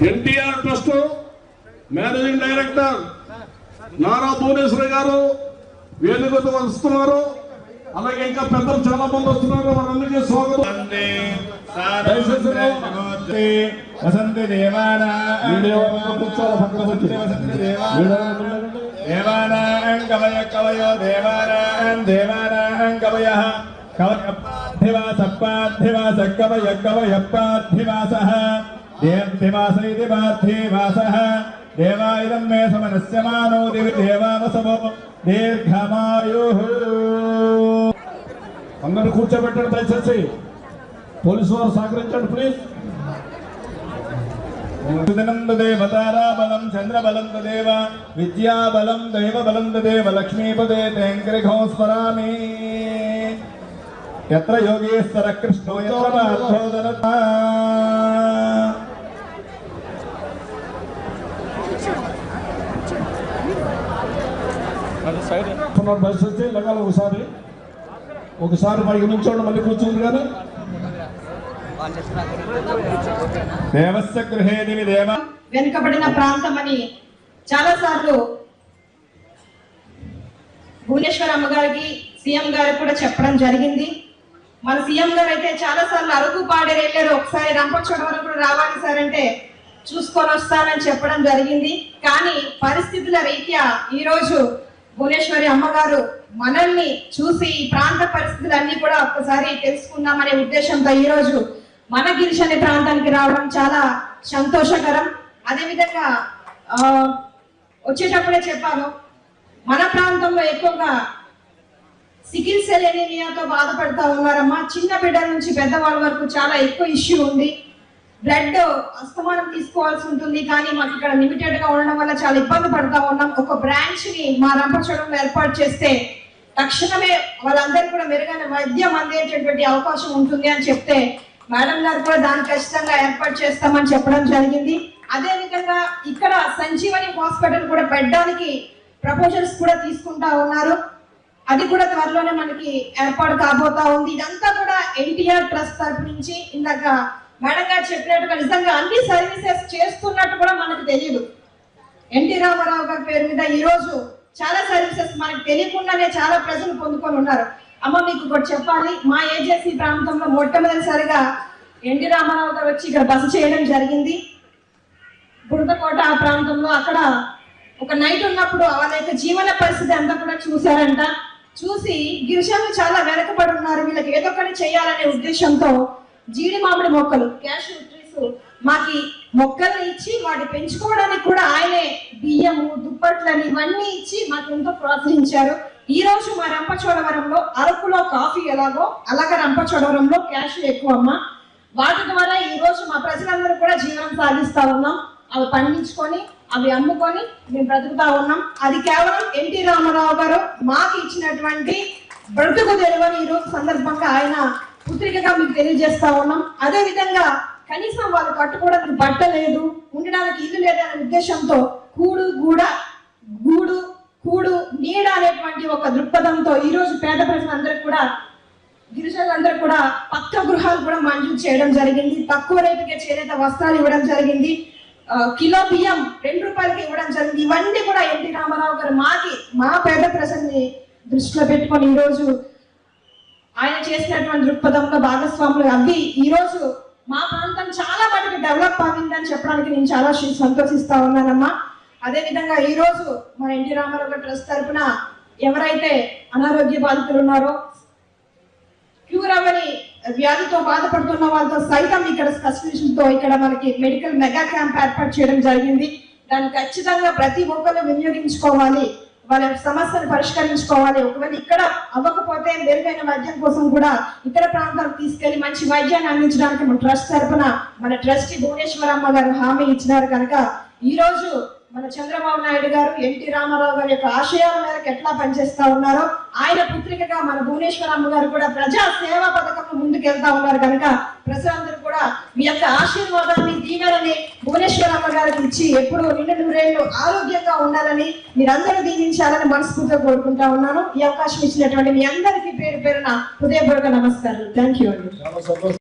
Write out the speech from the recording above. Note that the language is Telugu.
NTR trust managing director Nara Bhuvaneshwari గారు వేదికతో వస్తున్నారు. అలాగే ఇంకా పెద్దలు చాలా మంది వస్తున్నారు. వాళ్ళందరికీ స్వాగతం. వసంతి దేవానాం కవయ కవయో దేవానాం దేవానాం కవయ కవయపార్థివాస పార్థివాస కవయ కవయపార్థివాసః దేవాసైతి పార్థివాసః దేవాయిదం మే సమనస్యమానో దివి దేవావసవో దీర్ఘమాయుః. అందరూ కూర్చోబెట్టండి దయచేసి. పోలీసు వారు సహకరించండి ప్లీజ్. దేవతారాబలం చంద్రబలం దేవ విద్యాబలం దైవబలం దేవ లక్ష్మీపదే తేంకరిఘో స్మరామి. యత్ర యోగేశ్వర కృష్ణో యత్ర బస్ వచ్చి లగాలి. ఒకసారి పైకి నుంచోండి, మళ్ళీ కూర్చుంది కానీ వెనుకబడిన ప్రాంతం అని చాలా సార్లు భువనేశ్వర్ అమ్మగారికి సీఎం గారికి కూడా చెప్పడం జరిగింది. మన సీఎం గారు అయితే చాలా సార్లు అరకు పాడేరు వెళ్ళారు. ఒకసారి రంపచోడవరం కూడా రావాలి సార్ అంటే చూసుకొని వస్తానని చెప్పడం జరిగింది. కానీ పరిస్థితుల రీత్యా ఈరోజు భువనేశ్వరి అమ్మగారు మనల్ని చూసి ఈ ప్రాంత పరిస్థితులన్నీ కూడా ఒక్కసారి తెలుసుకుందామనే ఉద్దేశంతో ఈరోజు మన గిరిజన ప్రాంతానికి రావడం చాలా సంతోషకరం. అదేవిధంగా వచ్చేటప్పుడే చెప్పాను, మన ప్రాంతంలో ఎక్కువగా సికిల్ సెల్ ఎనీమియాతో బాధపడతా ఉన్నారమ్మా. చిన్న బిడ్డల నుంచి పెద్దవాళ్ళ వరకు చాలా ఎక్కువ ఇష్యూ ఉంది. బ్లడ్ అస్తమానం తీసుకోవాల్సి ఉంటుంది. కానీ మాకు ఇక్కడ లిమిటెడ్ గా ఉండడం వల్ల చాలా ఇబ్బంది పడతా ఉన్నాం. ఒక బ్రాంచ్ ని మా రంపచోడవరంలో ఏర్పాటు చేస్తే తక్షణమే వాళ్ళందరికీ కూడా మెరుగైన వైద్యం అందేటటువంటి అవకాశం ఉంటుంది అని చెప్తే మేడం గారు కూడా దాన్ని ఖచ్చితంగా ఏర్పాటు చేస్తామని చెప్పడం జరిగింది. అదే విధంగా ఇక్కడ సంజీవని హాస్పిటల్ కూడా పెట్టడానికి ప్రపోజల్స్ కూడా తీసుకుంటా ఉన్నారు. అది కూడా త్వరలోనే మనకి ఏర్పాటు కాబోతా ఉంది. ఇదంతా కూడా ఎన్టీఆర్ ట్రస్ట్ తరఫు నుంచి ఇందాక మేడం గారు చెప్పినట్టుగా నిజంగా అన్ని సర్వీసెస్ చేస్తున్నట్టు కూడా మనకు తెలియదు. ఎన్టీ రామారావు గారి పేరు మీద ఈ రోజు చాలా సర్వీసెస్ మనకు తెలియకుండానే చాలా ప్రజలు పొందుకొని ఉన్నారు. అమ్మ మీకు ఒకటి చెప్పాలి, మా ఏజెన్సీ ప్రాంతంలో మొట్టమొదటిసారిగా ఎన్టీ రామారావు గారు వచ్చి ఇక్కడ బస చేయడం జరిగింది. బురదకోట ఆ ప్రాంతంలో అక్కడ ఒక నైట్ ఉన్నప్పుడు వాళ్ళ యొక్క జీవన పరిస్థితి అంతా కూడా చూశారంట. చూసి గిరిజనులు చాలా వెనకబడి ఉన్నారు, వీళ్ళకి ఏదో ఒకటి చేయాలనే ఉద్దేశంతో జీడి మామిడి మొక్కలు క్యాషూ ట్రీస్ మాకి మొక్కల్ని ఇచ్చి వాటి పెంచుకోవడానికి కూడా ఆయనే బియ్యము దుప్పట్లని ఇవన్నీ ఇచ్చి మాకు ఎంతో ప్రోత్సహించారు. ఈ రోజు మా రంపచోడవరంలో అరకులో కాఫీ ఎలాగో అలాగే రంపచోడవరంలో క్యాషూ ఎక్కువ అమ్మ. వాటి ద్వారా ఈ రోజు మా ప్రజలందరూ కూడా జీవనం సాగిస్తా ఉన్నాం. అవి పండించుకొని అవి అమ్ముకొని మేము బ్రతుకుతా ఉన్నాం. అది కేవలం ఎన్టీ రామారావు గారు మాకు ఇచ్చినటువంటి బ్రతుకు తెరువని ఈ రోజు సందర్భంగా ఆయన పుత్రికగా మీకు తెలియజేస్తా ఉన్నాం. అదే విధంగా కనీసం వాళ్ళు కట్టుకోవడానికి బట్ట లేదు, ఉండడానికి ఇల్లు లేదనే ఉద్దేశంతో కూడు గూడు కూడు నీడ అనేటువంటి ఒక దృక్పథంతో ఈ రోజు పేద ప్రజలందరికీ కూడా గిరిజనులందరూ కూడా పక్క గృహాలు కూడా మంజూరు చేయడం జరిగింది. తక్కువ రేటుకే చేనేత వస్త్రాలు ఇవ్వడం జరిగింది. కిలో బియ్యం 2 రూపాయలకి ఇవ్వడం జరిగింది. ఇవన్నీ కూడా ఎన్టీ రామారావు గారు మా పేద ప్రజల్ని దృష్టిలో పెట్టుకొని ఈ రోజు ఆయన చేసినటువంటి దృక్పథంలో భాగస్వాములు అవి ఈ రోజు మా ప్రాంతం చాలా డెవలప్ అయిందని చెప్పడానికి నేను చాలా సంతోషిస్తా ఉన్నానమ్మా. అదేవిధంగా ఈ రోజు మన ఎన్టీ రామారావు గారి ట్రస్ట్ తరఫున ఎవరైతే అనారోగ్య బాధితులు ఉన్నారో, క్యూర్ అవ్వని వ్యాధితో బాధపడుతున్న వాళ్ళతో సైతం ఇక్కడ సబ్స్క్రిప్షన్తో ఇక్కడ మనకి మెడికల్ మెగా క్యాంప్ ఏర్పాటు చేయడం జరిగింది. దాన్ని ఖచ్చితంగా ప్రతి ఒక్కరు వినియోగించుకోవాలి, వాళ్ళ సమస్యను పరిష్కరించుకోవాలి. ఒకవేళ ఇక్కడ అవ్వకపోతే మెరుగైన వైద్యం కోసం కూడా ఇతర ప్రాంతాలకు తీసుకెళ్లి మంచి వైద్యాన్ని అందించడానికి మన ట్రస్ట్ తరఫున మన ట్రస్టీ భువనేశ్వరమ్మ గారు హామీ ఇచ్చినారు. కనుక ఈ రోజు మన చంద్రబాబు నాయుడు గారు ఎన్టీ రామారావు గారి యొక్క ఆశయాల మేరకు ఎట్లా పనిచేస్తా ఉన్నారో, ఆయన పుత్రికగా మన భువనేశ్వరమ్మ గారు కూడా ప్రజా సేవా పథకంలో ముందుకెళ్తా ఉన్నారు. కనుక ప్రజలందరూ కూడా మీ యొక్క ఆశీర్వాదాన్ని, దీవెనని భువనేశ్వరమ్మ గారికి ఇచ్చి ఎప్పుడు నిండు నూరేళ్లు ఆరోగ్యంగా ఉండాలని మీరందరూ దీవించాలని మనస్ఫూర్తిగా కోరుకుంటా ఉన్నాను. ఈ అవకాశం ఇచ్చినటువంటి మీ అందరికీ పేరు పేరున హృదయపూర్వక నమస్కారాలు. థ్యాంక్ యూ అండి.